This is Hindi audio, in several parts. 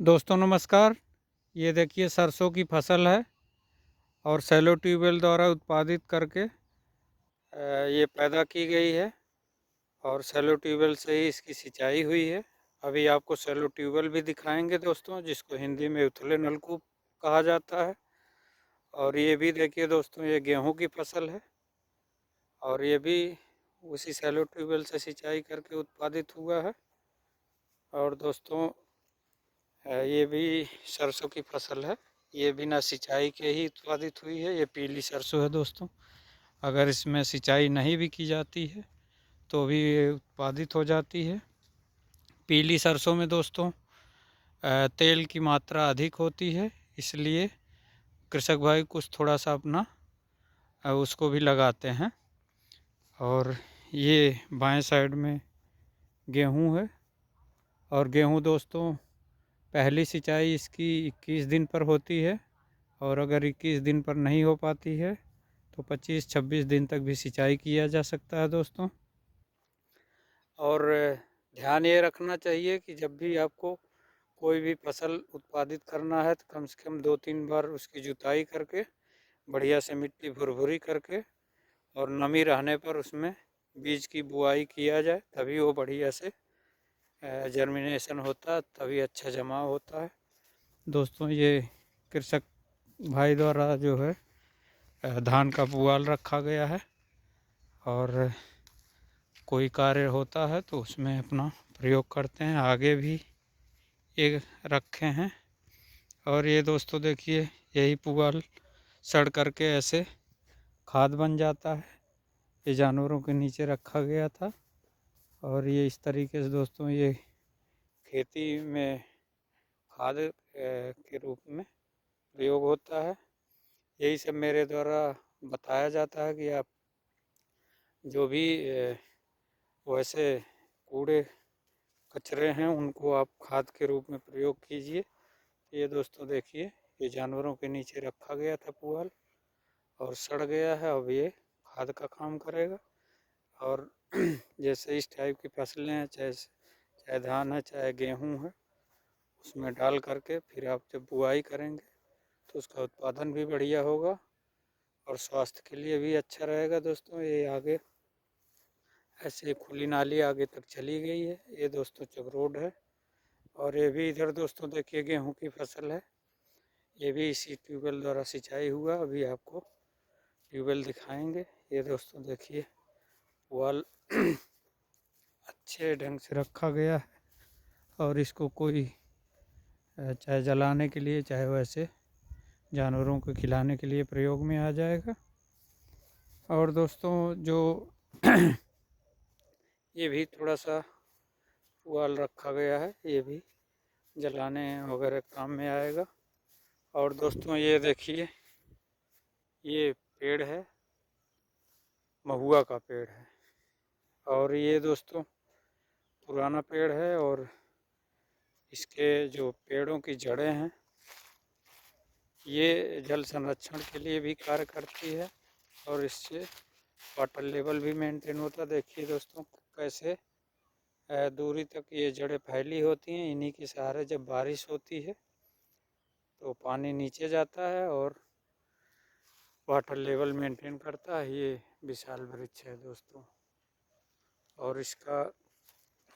दोस्तों नमस्कार। ये देखिए सरसों की फसल है और सेलो ट्यूबवेल द्वारा उत्पादित करके ये पैदा की गई है और सेलो ट्यूबवेल से ही इसकी सिंचाई हुई है। अभी आपको सेलो ट्यूबवेल भी दिखाएंगे दोस्तों, जिसको हिंदी में उथले नलकूप कहा जाता है। और ये भी देखिए दोस्तों, ये गेहूं की फसल है और ये भी उसी सेलो ट्यूबवेल से सिंचाई करके उत्पादित हुआ है। और दोस्तों ये भी सरसों की फसल है। ये बिना सिंचाई के ही उत्पादित हुई है। ये पीली सरसों है दोस्तों। अगर इसमें सिंचाई नहीं भी की जाती है तो भी ये उत्पादित हो जाती है। पीली सरसों में दोस्तों तेल की मात्रा अधिक होती है, इसलिए कृषक भाई कुछ थोड़ा सा अपना उसको भी लगाते हैं। और ये बाएं साइड में गेहूं है और गेहूं दोस्तों पहली सिंचाई इसकी 21 दिन पर होती है और अगर 21 दिन पर नहीं हो पाती है तो 25-26 दिन तक भी सिंचाई किया जा सकता है दोस्तों। और ध्यान ये रखना चाहिए कि जब भी आपको कोई भी फसल उत्पादित करना है तो कम से कम 2-3 बार उसकी जुताई करके बढ़िया से मिट्टी भुरभुरी करके और नमी रहने पर उसमें बीज की बुआई किया जाए, तभी वो बढ़िया से जर्मिनेशन होता है, तभी अच्छा जमाव होता है। दोस्तों ये कृषक भाई द्वारा जो है धान का पुआल रखा गया है और कोई कार्य होता है तो उसमें अपना प्रयोग करते हैं। आगे भी एक रखे हैं और ये दोस्तों देखिए यही पुआल सड़ करके ऐसे खाद बन जाता है। ये जानवरों के नीचे रखा गया था और ये इस तरीके से दोस्तों ये खेती में खाद के रूप में प्रयोग होता है। यही सब मेरे द्वारा बताया जाता है कि आप जो भी वैसे कूड़े कचरे हैं उनको आप खाद के रूप में प्रयोग कीजिए। ये दोस्तों देखिए ये जानवरों के नीचे रखा गया था पुआल और सड़ गया है, अब ये खाद का काम करेगा। और जैसे इस टाइप की फसलें हैं, चाहे चाहे धान है चाहे गेहूं है, उसमें डाल करके फिर आप जब बुआई करेंगे तो उसका उत्पादन भी बढ़िया होगा और स्वास्थ्य के लिए भी अच्छा रहेगा दोस्तों। ये आगे ऐसे खुली नाली आगे तक चली गई है। ये दोस्तों चक है और ये भी इधर दोस्तों देखिए गेहूं की फसल है। ये भी इसी ट्यूबवेल द्वारा सिंचाई हुआ। अभी आपको ट्यूबवेल दिखाएंगे। ये दोस्तों देखिए पुआल अच्छे ढंग से रखा गया है और इसको कोई चाहे जलाने के लिए चाहे वैसे जानवरों को खिलाने के लिए प्रयोग में आ जाएगा। और दोस्तों जो ये भी थोड़ा सा पुआल रखा गया है, ये भी जलाने वगैरह काम में आएगा। और दोस्तों ये देखिए ये पेड़ है, महुआ का पेड़ है और ये दोस्तों पुराना पेड़ है और इसके जो पेड़ों की जड़ें हैं ये जल संरक्षण के लिए भी कार्य करती है और इससे वाटर लेवल भी मेंटेन होता है। देखिए दोस्तों कैसे दूरी तक ये जड़ें फैली होती हैं। इन्हीं के सहारे जब बारिश होती है तो पानी नीचे जाता है और वाटर लेवल मेंटेन करता है। ये विशाल वृक्ष है दोस्तों और इसका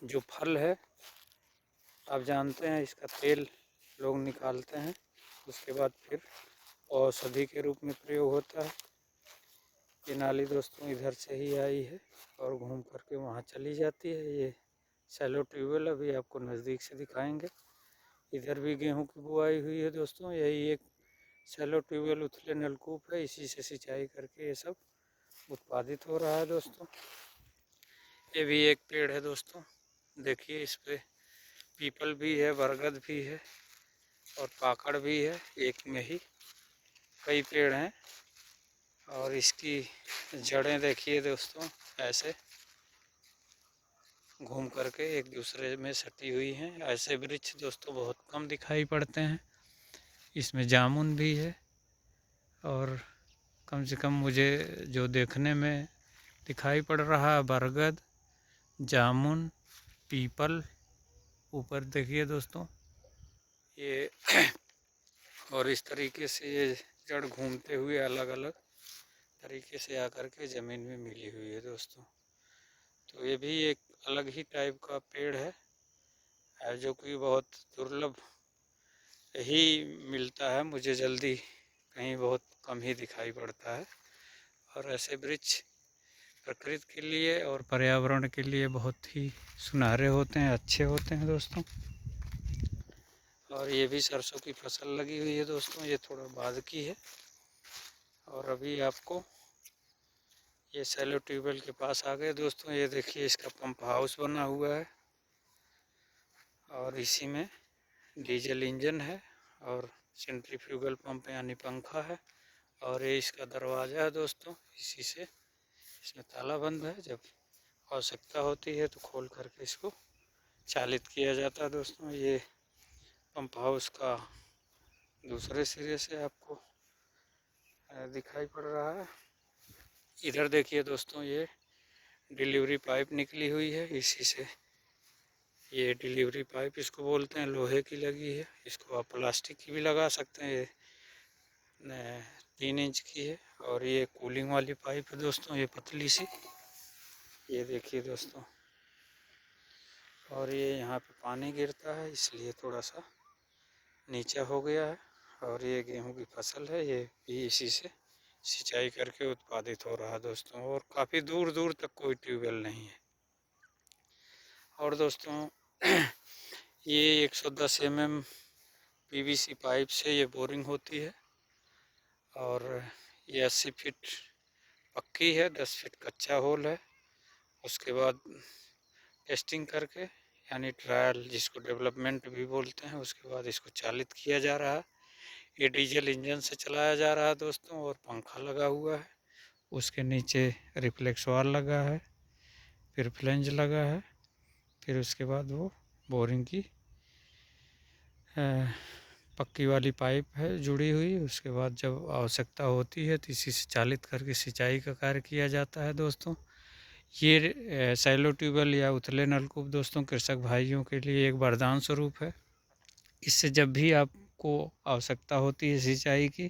जो फल है आप जानते हैं, इसका तेल लोग निकालते हैं, उसके बाद फिर औषधि के रूप में प्रयोग होता है। ये नाली दोस्तों इधर से ही आई है और घूम करके वहाँ चली जाती है। ये सेलो ट्यूबवेल अभी आपको नज़दीक से दिखाएंगे। इधर भी गेहूं की बुआई हुई है दोस्तों। यही एक सेलो ट्यूबवेल उथले नलकूप है, इसी से सिंचाई करके ये सब उत्पादित हो रहा है दोस्तों। ये भी एक पेड़ है दोस्तों, देखिए इस पे पीपल भी है, बरगद भी है और पाकड़ भी है। एक में ही कई पेड़ हैं और इसकी जड़ें देखिए दोस्तों ऐसे घूम करके एक दूसरे में सटी हुई हैं। ऐसे वृक्ष दोस्तों बहुत कम दिखाई पड़ते हैं। इसमें जामुन भी है और कम से कम मुझे जो देखने में दिखाई पड़ रहा है बरगद, जामुन, पीपल। ऊपर देखिए दोस्तों ये और इस तरीके से ये जड़ घूमते हुए अलग अलग तरीके से आकर के ज़मीन में मिली हुई है दोस्तों। तो ये भी एक अलग ही टाइप का पेड़ है, जो कि बहुत दुर्लभ ही मिलता है, मुझे जल्दी कहीं बहुत कम ही दिखाई पड़ता है। और ऐसे वृक्ष प्रकृति के लिए और पर्यावरण के लिए बहुत ही सुनहरे होते हैं, अच्छे होते हैं दोस्तों। और ये भी सरसों की फसल लगी हुई है दोस्तों, ये थोड़ा बाद की है। और अभी आपको ये सैलो ट्यूबवेल के पास आ गए दोस्तों। ये देखिए इसका पंप हाउस बना हुआ है और इसी में डीजल इंजन है और सेंट्रीफ्यूगल पंप यानी पंखा है। और ये इसका दरवाज़ा है दोस्तों, इसी से इसमें ताला बंद है, जब आवश्यकता होती है तो खोल करके इसको चालित किया जाता है दोस्तों। ये पंप हाउस का दूसरे सिरे से आपको दिखाई पड़ रहा है। इधर देखिए दोस्तों, ये डिलीवरी पाइप निकली हुई है, इसी से ये डिलीवरी पाइप इसको बोलते हैं, लोहे की लगी है। इसको आप प्लास्टिक की भी लगा सकते हैं, ये 3 इंच की है। और ये कूलिंग वाली पाइप है दोस्तों, ये पतली सी, ये देखिए दोस्तों। और ये यहाँ पे पानी गिरता है इसलिए थोड़ा सा नीचा हो गया है। और ये गेहूं की फसल है, ये भी इसी से सिंचाई करके उत्पादित हो रहा है दोस्तों। और काफ़ी दूर दूर तक कोई ट्यूबवेल नहीं है। और दोस्तों ये 110 mm PVC पाइप से ये बोरिंग होती है। और ये 80 फीट पक्की है, 10 फीट कच्चा होल है। उसके बाद टेस्टिंग करके यानी ट्रायल, जिसको डेवलपमेंट भी बोलते हैं, उसके बाद इसको चालित किया जा रहा है। ये डीजल इंजन से चलाया जा रहा है दोस्तों। और पंखा लगा हुआ है, उसके नीचे रिफ्लेक्स वाल लगा है, फिर फ्लेंज लगा है, फिर उसके बाद वो बोरिंग की पक्की वाली पाइप है जुड़ी हुई। उसके बाद जब आवश्यकता होती है तो इसी से चालित करके सिंचाई का कार्य किया जाता है दोस्तों। ये सैलो ट्यूबवेल या उथले नलकूप दोस्तों कृषक भाइयों के लिए एक वरदान स्वरूप है। इससे जब भी आपको आवश्यकता होती है सिंचाई की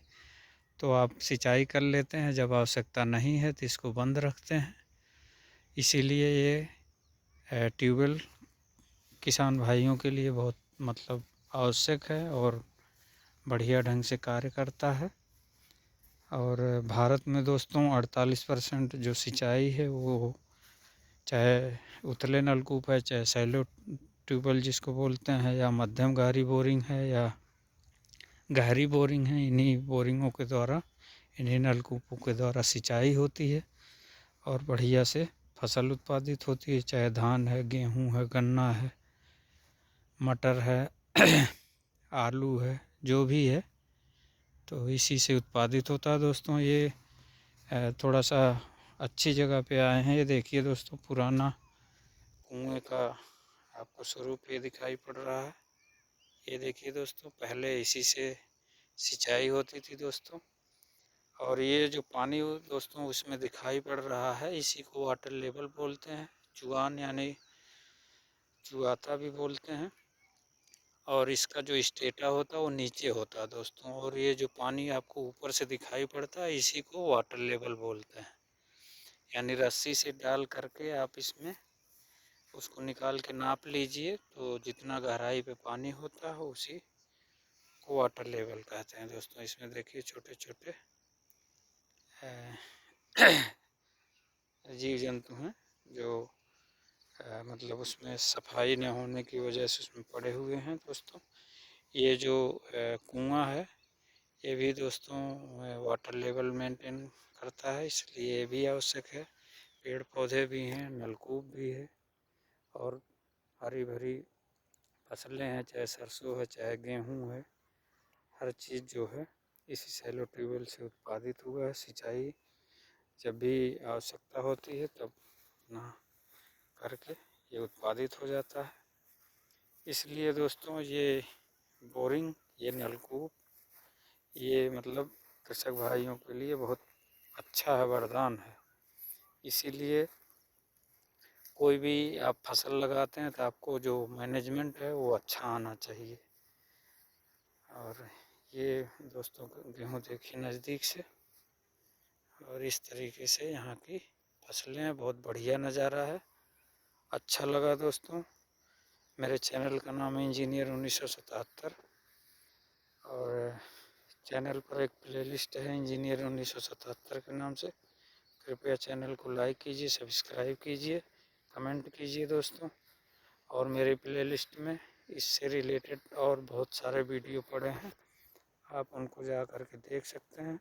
तो आप सिंचाई कर लेते हैं, जब आवश्यकता नहीं है तो इसको बंद रखते हैं। इसीलिए ये ट्यूबवेल किसान भाइयों के लिए बहुत मतलब आवश्यक है और बढ़िया ढंग से कार्य करता है। और भारत में दोस्तों 48% जो सिंचाई है वो चाहे उथले नलकूप है, चाहे सैलो ट्यूबवेल जिसको बोलते हैं, या मध्यम गहरी बोरिंग है या गहरी बोरिंग है, इन्हीं बोरिंगों के द्वारा, इन्हीं नलकूपों के द्वारा सिंचाई होती है और बढ़िया से फसल उत्पादित होती है। चाहे धान है, गेहूँ है, गन्ना है, मटर है आलू है, जो भी है तो इसी से उत्पादित होता है दोस्तों। ये थोड़ा सा अच्छी जगह पे आए हैं। ये देखिए दोस्तों, पुराना कुएं का आपको स्वरूप ये दिखाई पड़ रहा है। ये देखिए दोस्तों, पहले इसी से सिंचाई होती थी दोस्तों। और ये जो पानी दोस्तों उसमें दिखाई पड़ रहा है, इसी को वाटर लेवल बोलते हैं, चुआन यानी चुआता भी बोलते हैं। और इसका जो स्टेटा होता है वो नीचे होता है दोस्तों। और ये जो पानी आपको ऊपर से दिखाई पड़ता है, इसी को वाटर लेवल बोलते हैं। यानी रस्सी से डाल करके आप इसमें उसको निकाल के नाप लीजिए, तो जितना गहराई पे पानी होता है उसी को वाटर लेवल कहते हैं दोस्तों। इसमें देखिए छोटे छोटे जीव जंतु हैं जो मतलब उसमें सफाई न होने की वजह से उसमें पड़े हुए हैं दोस्तों। ये जो कुआं है ये भी दोस्तों वाटर लेवल मेंटेन करता है, इसलिए ये भी आवश्यक है। पेड़ पौधे भी हैं, नलकूप भी है और हरी भरी फसलें हैं, चाहे सरसों है, चाहे गेहूँ है, हर चीज़ जो है इसी सैलो ट्यूबवेल से उत्पादित हुआ है। सिंचाई जब भी आवश्यकता होती है तब अपना करके ये उत्पादित हो जाता है। इसलिए दोस्तों ये बोरिंग, ये नलकूप, ये मतलब कृषक भाइयों के लिए बहुत अच्छा है, वरदान है। इसीलिए कोई भी आप फसल लगाते हैं तो आपको जो मैनेजमेंट है वो अच्छा आना चाहिए। और ये दोस्तों गेहूँ देखिए नज़दीक से, और इस तरीके से यहाँ की फसलें हैं। बहुत बढ़िया नज़ारा है, अच्छा लगा दोस्तों। मेरे चैनल का नाम है इंजीनियर 1977 और चैनल पर एक प्लेलिस्ट है इंजीनियर 1977 के नाम से। कृपया चैनल को लाइक कीजिए, सब्सक्राइब कीजिए, कमेंट कीजिए दोस्तों। और मेरी प्लेलिस्ट में इससे रिलेटेड और बहुत सारे वीडियो पड़े हैं, आप उनको जा कर के देख सकते हैं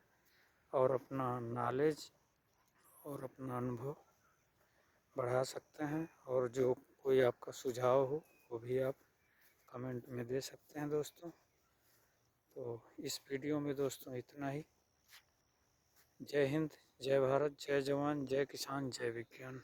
और अपना नॉलेज और अपना अनुभव बढ़ा सकते हैं। और जो कोई आपका सुझाव हो वो भी आप कमेंट में दे सकते हैं दोस्तों। तो इस वीडियो में दोस्तों इतना ही। जय हिंद, जय भारत, जय जवान, जय किसान, जय विज्ञान।